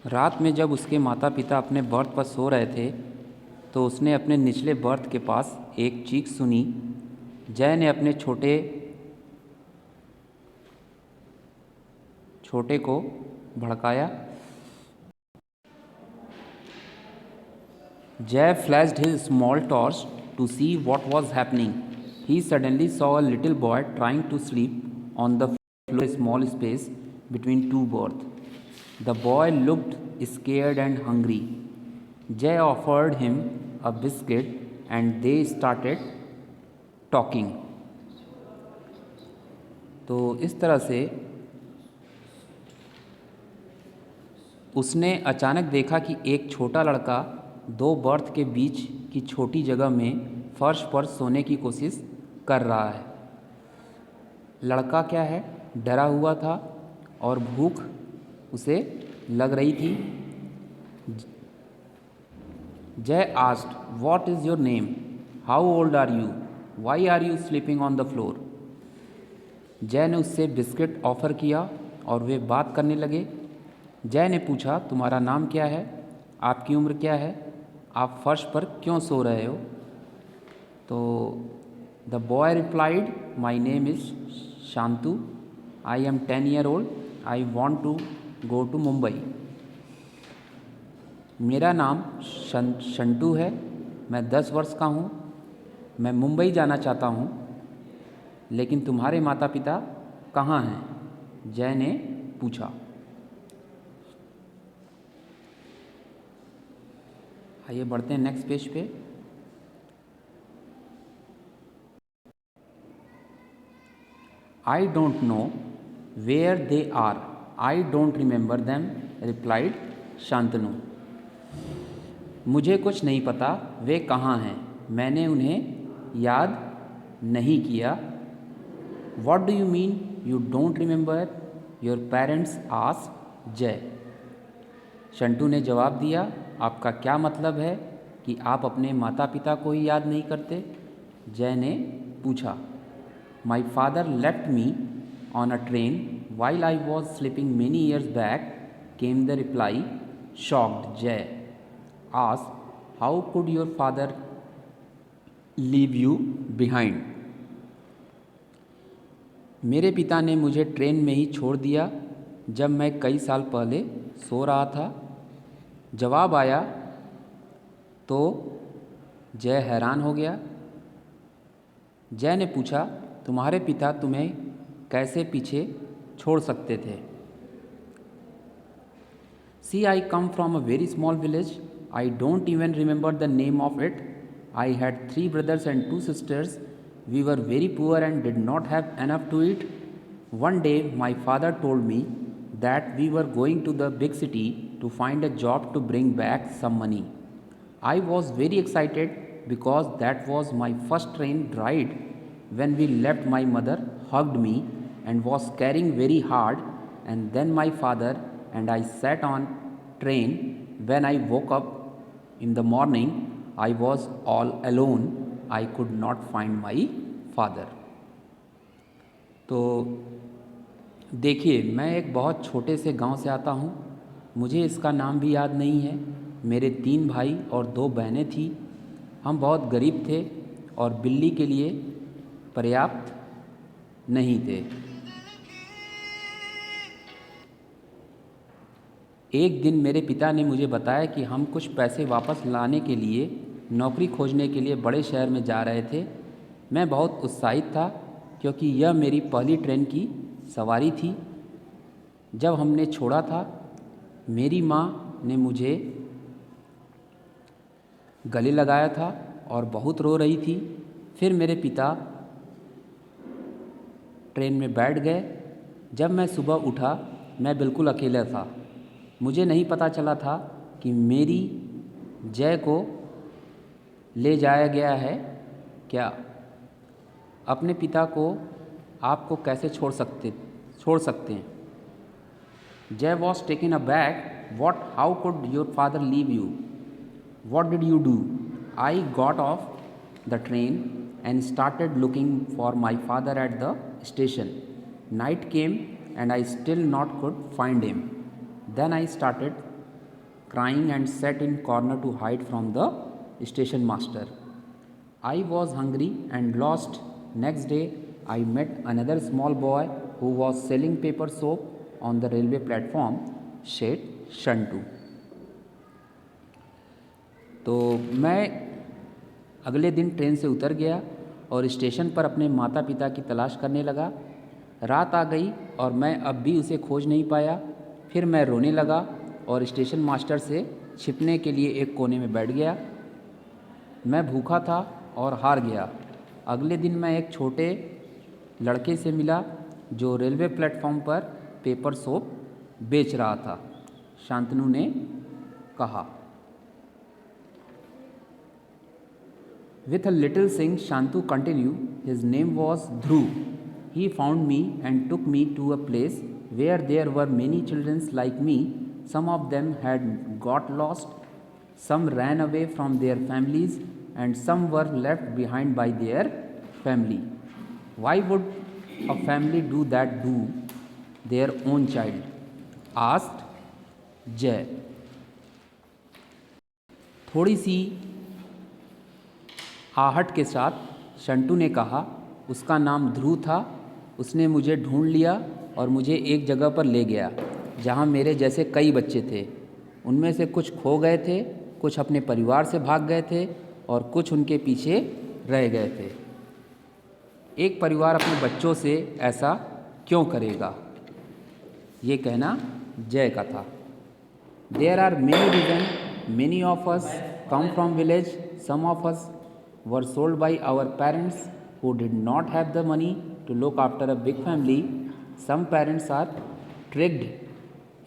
रात में जब उसके माता पिता अपने बर्थ पर सो रहे थे तो उसने अपने निचले बर्थ के पास एक चीख सुनी। जय ने अपने छोटे छोटे को भड़काया। Jay flashed his small torch to see what was happening. He suddenly saw a little boy trying to sleep on the floor, a small space between two berths. The boy looked scared and hungry. Jay offered him a biscuit and they started talking. तो इस तरह से उसने अचानक देखा कि एक छोटा लड़का दो बर्थ के बीच की छोटी जगह में फर्श पर सोने की कोशिश कर रहा है। लड़का क्या है, डरा हुआ था और भूख उसे लग रही थी। Jay asked, "what is your name? How old are you? Why are you sleeping on the floor?" Jay ने उससे बिस्किट ऑफ़र किया और वे बात करने लगे। जय ने पूछा, "तुम्हारा नाम क्या है? आपकी उम्र क्या है? आप फर्श पर क्यों सो रहे हो?" तो the boy replied, "my name is Shantu. I am 10 year old. I want to go to Mumbai." मेरा नाम शंटू है, मैं 10 वर्ष का हूँ, मैं मुंबई जाना चाहता हूँ, लेकिन तुम्हारे माता पिता कहाँ हैं? जय ने पूछा। आइए बढ़ते हैं नेक्स्ट पेज पे। "I don't know where they are, I don't remember them," replied Shantanu. मुझे कुछ नहीं पता वे कहाँ हैं, मैंने उन्हें याद नहीं किया। "What do you mean you don't remember your parents?" asked जय। शंटू ने जवाब दिया, "आपका क्या मतलब है कि आप अपने माता पिता को ही याद नहीं करते?" जय ने पूछा। "My father left me on a train while I was sleeping many years back," came the reply. Shocked, Jay asked, "How could your father leave you behind?" मेरे पिता ने मुझे ट्रेन में ही छोड़ दिया जब मैं कई साल पहले सो रहा था। जवाब आया तो जय हैरान हो गया। जय ने पूछा, "तुम्हारे पिता तुम्हें कैसे पीछे छोड़ सकते थे?" "See, I come from a very small village. I don't even remember the name of it. I had 3 brothers and 2 sisters. We were very poor and did not have enough to eat. One day, my father told me that we were going to the big city to find a job to bring back some money. I was very excited because that was my first train ride. When we left, my mother hugged me and was carrying very hard, and then my father and I sat on train. When I woke up in the morning, I was all alone. I could not find my father." तो देखिए, मैं एक बहुत छोटे से गांव से आता हूँ, मुझे इसका नाम भी याद नहीं है। मेरे 3 भाई और 2 बहनें थीं। हम बहुत गरीब थे और बिल्ली के लिए पर्याप्त नहीं थे। एक दिन मेरे पिता ने मुझे बताया कि हम कुछ पैसे वापस लाने के लिए नौकरी खोजने के लिए बड़े शहर में जा रहे थे। मैं बहुत उत्साहित था क्योंकि यह मेरी पहली ट्रेन की सवारी थी। जब हमने छोड़ा था, मेरी माँ ने मुझे गले लगाया था और बहुत रो रही थी। फिर मेरे पिता ट्रेन में बैठ गए। जब मैं सुबह उठा, मैं बिल्कुल अकेला था। मुझे नहीं पता चला था कि मेरी जय को ले जाया गया है क्या। अपने पिता को आपको कैसे छोड़ सकते हैं? जय was taken aback. "What? How could your father leave you? What did you do?" "I got off the train and started looking for my father at the station. Night came and I still not could find him. Then I started crying and sat in corner to hide from the station master. I was hungry and lost. Next day, I met another small boy who was selling paper soap on the railway platform, said Shantu. तो मैं अगले दिन train से उतर गया और station पर अपने माता पिता की तलाश करने लगा। रात आ गई और मैं अब भी उसे खोज नहीं पाया। फिर मैं रोने लगा और स्टेशन मास्टर से छिपने के लिए एक कोने में बैठ गया। मैं भूखा था और हार गया। अगले दिन मैं एक छोटे लड़के से मिला जो रेलवे प्लेटफॉर्म पर पेपर सोप बेच रहा था। शांतनु ने कहा। With a little sing, Shantu continued. His name was Dhruv. He found me and took me to a place where there were many children like me. Some of them had got lost, some ran away from their families, and some were left behind by their family. Why would a family do that to their own child? Asked Jay. थोड़ी सी आहट के साथ शंटू ने कहा, उसका नाम ध्रुव था। उसने मुझे ढूंढ लिया और मुझे एक जगह पर ले गया जहां मेरे जैसे कई बच्चे थे। उनमें से कुछ खो गए थे, कुछ अपने परिवार से भाग गए थे और कुछ उनके पीछे रह गए थे। एक परिवार अपने बच्चों से ऐसा क्यों करेगा? ये कहना जय का था। There are many reason, many of us come from village, some of us were sold by our parents who did not have the money to look after a big family. Some parents are tricked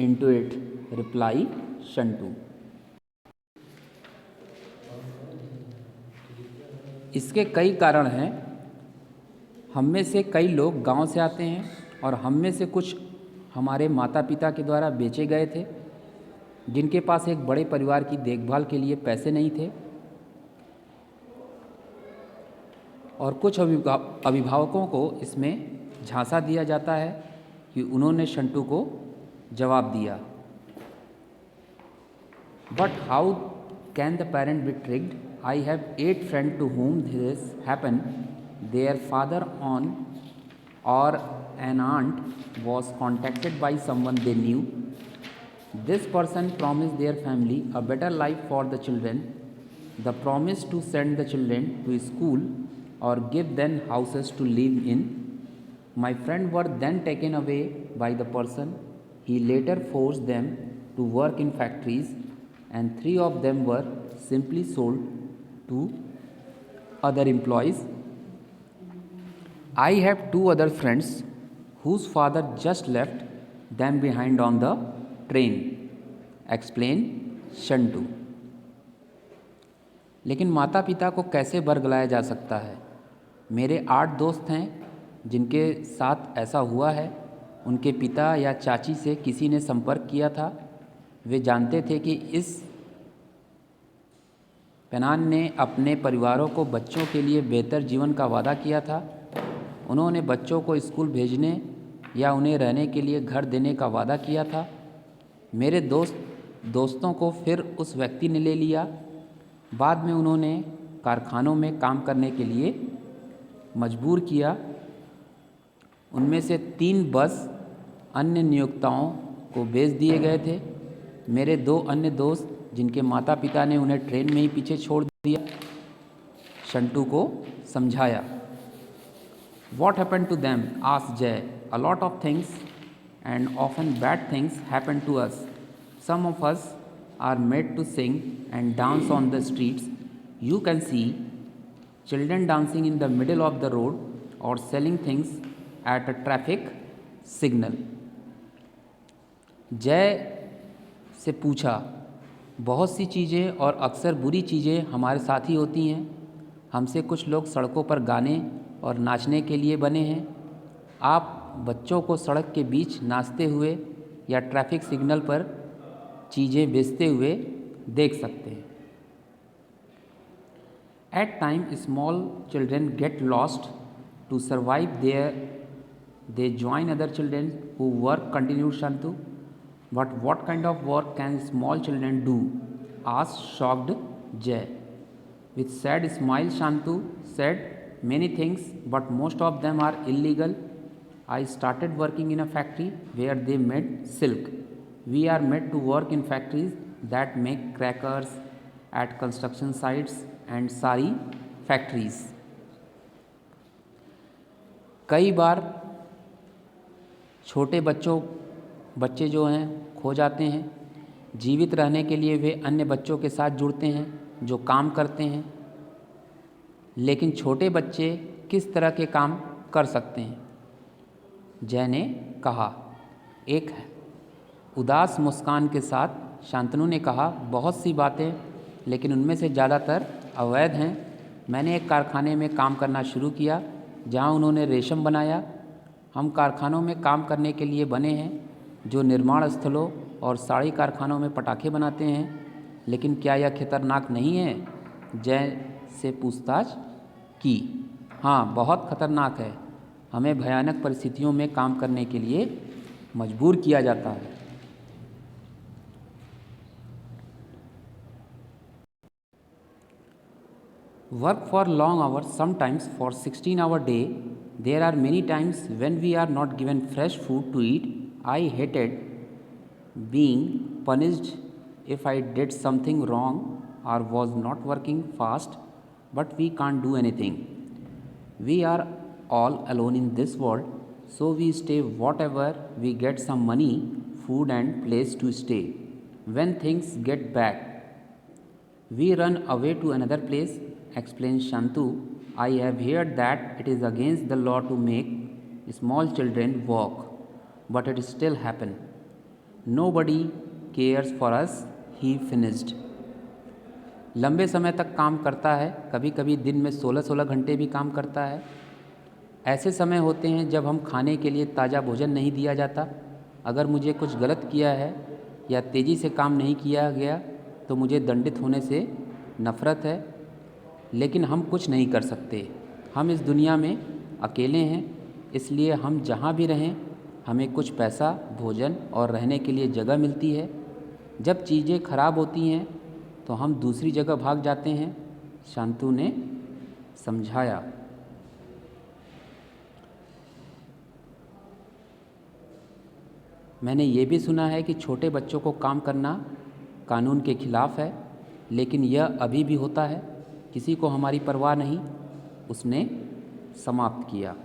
into it, reply Shantu. इसके कई कारण हैं। हम में से कई लोग गांव से आते हैं और हम में से कुछ हमारे माता पिता के द्वारा बेचे गए थे, जिनके पास एक बड़े परिवार की देखभाल के लिए पैसे नहीं थे। और कुछ अभिभावकों को इसमें झांसा दिया जाता है कि उन्होंने शंटू को जवाब दिया। But how can the parent be tricked? I have 8 friend to whom this happened. Their father or an aunt was contacted by someone they knew. This person promised their family a better life for the children. The promise to send the children to school or give them houses to live in. My friend were then taken away by the person. He later forced them to work in factories, and 3 of them were simply sold to other employees. I have 2 other friends whose father just left them behind on the train, explain Shantu. लेकिन माता पिता को कैसे बरगलाया जा सकता है? मेरे 8 दोस्त हैं जिनके साथ ऐसा हुआ है। उनके पिता या चाची से किसी ने संपर्क किया था। वे जानते थे कि इस पेनान ने अपने परिवारों को बच्चों के लिए बेहतर जीवन का वादा किया था। उन्होंने बच्चों को स्कूल भेजने या उन्हें रहने के लिए घर देने का वादा किया था। मेरे दोस्तों को फिर उस व्यक्ति ने ले लिया। बाद में उन्होंने कारखानों में काम करने के लिए मजबूर किया। उनमें से 3 बस अन्य नियोक्ताओं को बेच दिए गए थे। मेरे 2 अन्य दोस्त जिनके माता पिता ने उन्हें ट्रेन में ही पीछे छोड़ दिया, शंटू को समझाया। What happened to them? asked Jay. A lot of things, and often bad things, happen to us. Some of us are made to sing and dance on the streets. You can see children dancing in the middle of the road or selling things at a traffic signal. जय से पूछा, बहुत सी चीज़ें और अक्सर बुरी चीज़ें हमारे साथ ही होती हैं। हमसे कुछ लोग सड़कों पर गाने और नाचने के लिए बने हैं। आप बच्चों को सड़क के बीच नाचते हुए या ट्रैफिक सिग्नल पर चीज़ें बेचते हुए देख सकते हैं। At times, small children get lost. To survive there, they join other children who work, continued Shantu. But what kind of work can small children do? Asked shocked Jay. With sad smile, Shantu said, many things, but most of them are illegal. I started working in a factory where they made silk. We are made to work in factories that make crackers, at construction sites and sari factories. कई बार छोटे बच्चे जो हैं खो जाते हैं। जीवित रहने के लिए वे अन्य बच्चों के साथ जुड़ते हैं जो काम करते हैं। लेकिन छोटे बच्चे किस तरह के काम कर सकते हैं? जय ने कहा। एक उदास मुस्कान के साथ शांतनु ने कहा, बहुत सी बातें, लेकिन उनमें से ज़्यादातर अवैध हैं। मैंने एक कारखाने में काम करना शुरू किया जहां उन्होंने रेशम बनाया। हम कारखानों में काम करने के लिए बने हैं जो निर्माण स्थलों और साड़ी कारखानों में पटाखे बनाते हैं। लेकिन क्या यह खतरनाक नहीं है? जय से पूछताछ की। हाँ, बहुत खतरनाक है। हमें भयानक परिस्थितियों में काम करने के लिए मजबूर किया जाता है। Work for long hours, sometimes for 16-hour day. There are many times when we are not given fresh food to eat. I hated being punished if I did something wrong or was not working fast, but we can't do anything. We are all alone in this world, so we stay whatever we get some money, food and place to stay. When things get bad, we run away to another place, explains Shantu. I have heard that it is against the law to make small children walk, but it still happens. Nobody cares for us, he finished. लंबे समय तक काम करता है, कभी कभी दिन में 16-16 घंटे भी काम करता है। ऐसे समय होते हैं जब हम खाने के लिए ताज़ा भोजन नहीं दिया जाता। अगर मुझे कुछ गलत किया है या तेज़ी से काम नहीं किया गया तो मुझे दंडित होने से नफ़रत है, लेकिन हम कुछ नहीं कर सकते। हम इस दुनिया में अकेले हैं, इसलिए हम जहाँ भी रहें हमें कुछ पैसा, भोजन और रहने के लिए जगह मिलती है। जब चीज़ें खराब होती हैं तो हम दूसरी जगह भाग जाते हैं, शांतु ने समझाया। मैंने ये भी सुना है कि छोटे बच्चों को काम करना कानून के खिलाफ है, लेकिन यह अभी भी होता है। किसी को हमारी परवाह नहीं, उसने समाप्त किया।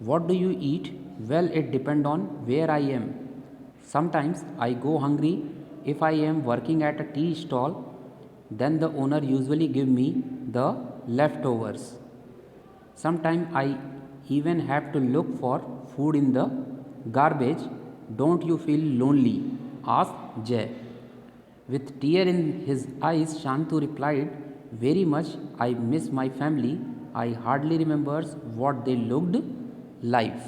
What do you eat? Well, it depends on where I am. Sometimes I go hungry. If I am working at a tea stall, then the owner usually give me the leftovers. Sometimes I even have to look for food in the garbage. Don't you feel lonely? Asked Jay. With tear in his eyes, Shantu replied, very much. I miss my family. I hardly remembers what they looked like.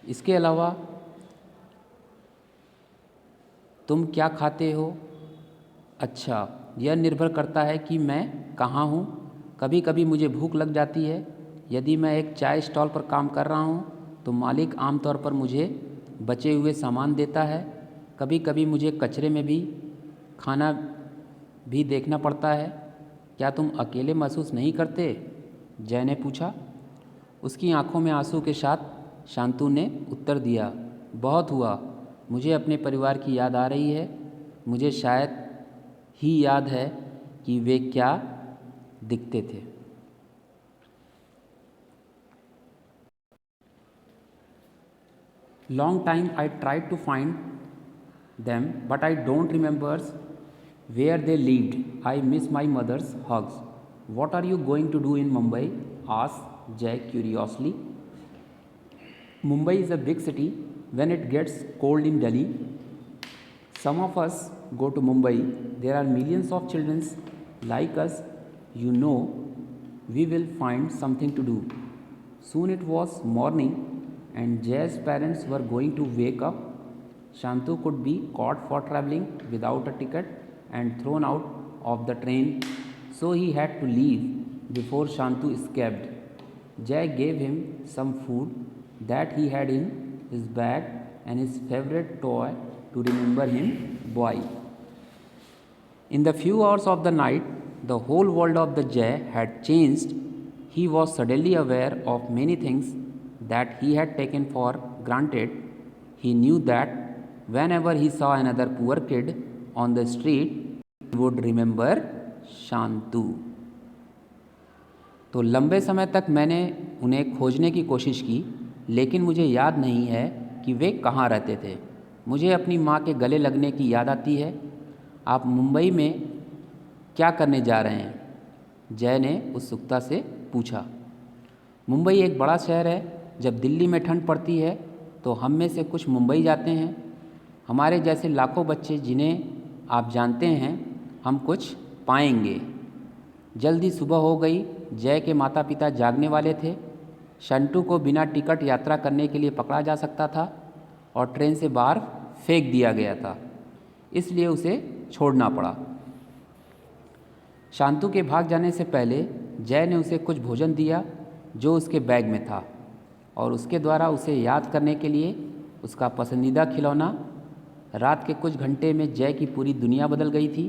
इसके अलावा तुम क्या खाते हो? अच्छा, यह निर्भर करता है कि मैं कहाँ हूँ। कभी कभी मुझे भूख लग जाती है। यदि मैं एक चाय स्टॉल पर काम कर रहा हूँ तो मालिक आमतौर पर मुझे बचे हुए सामान देता है। कभी कभी मुझे कचरे में भी खाना भी देखना पड़ता है। क्या तुम अकेले महसूस नहीं करते? जय ने पूछा। उसकी आंखों में आंसू के साथ शांतु ने उत्तर दिया, बहुत हुआ। मुझे अपने परिवार की याद आ रही है। मुझे शायद ही याद है कि वे क्या दिखते थे। Long time I tried to find them, but I don't remember where they lived. I miss my mother's hugs. What are you going to do in Mumbai? Asked Jay curiously. Mumbai is a big city. When it gets cold in Delhi, some of us go to Mumbai. There are millions of children like us. You know, we will find something to do. Soon it was morning and Jay's parents were going to wake up. Shantu could be caught for traveling without a ticket and thrown out of the train, so he had to leave before Shantu escaped. Jay gave him some food that he had in his bag and his favorite toy to remember him boy. In the few hours of the night, the whole world of the jay had changed. He was suddenly aware of many things that he had taken for granted. He knew that whenever he saw another poor kid on the street, he would remember शांतु। तो लंबे समय तक मैंने उन्हें खोजने की कोशिश की, लेकिन मुझे याद नहीं है कि वे कहाँ रहते थे। मुझे अपनी माँ के गले लगने की याद आती है। आप मुंबई में क्या करने जा रहे हैं? जय ने उत्सुकता से पूछा। मुंबई एक बड़ा शहर है। जब दिल्ली में ठंड पड़ती है तो हम में से कुछ मुंबई जाते हैं। हमारे जैसे लाखों बच्चे जिन्हें आप जानते हैं, हम कुछ पाएंगे। जल्दी सुबह हो गई। जय के माता पिता जागने वाले थे। शंटू को बिना टिकट यात्रा करने के लिए पकड़ा जा सकता था और ट्रेन से बाहर फेंक दिया गया था, इसलिए उसे छोड़ना पड़ा। शांतु के भाग जाने से पहले जय ने उसे कुछ भोजन दिया जो उसके बैग में था, और उसके द्वारा उसे याद करने के लिए उसका पसंदीदा खिलौना। रात के कुछ घंटे में जय की पूरी दुनिया बदल गई थी।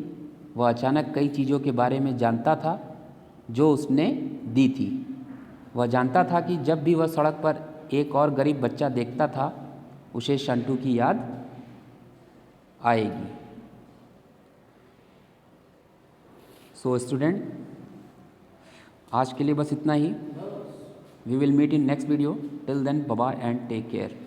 वह अचानक कई चीज़ों के बारे में जानता था जो उसने दी थी। वह जानता था कि जब भी वह सड़क पर एक और गरीब बच्चा देखता था, उसे शंटू की याद आएगी। सो स्टूडेंट, आज के लिए बस इतना ही। We will meet in next video. Till then, bye bye and take care.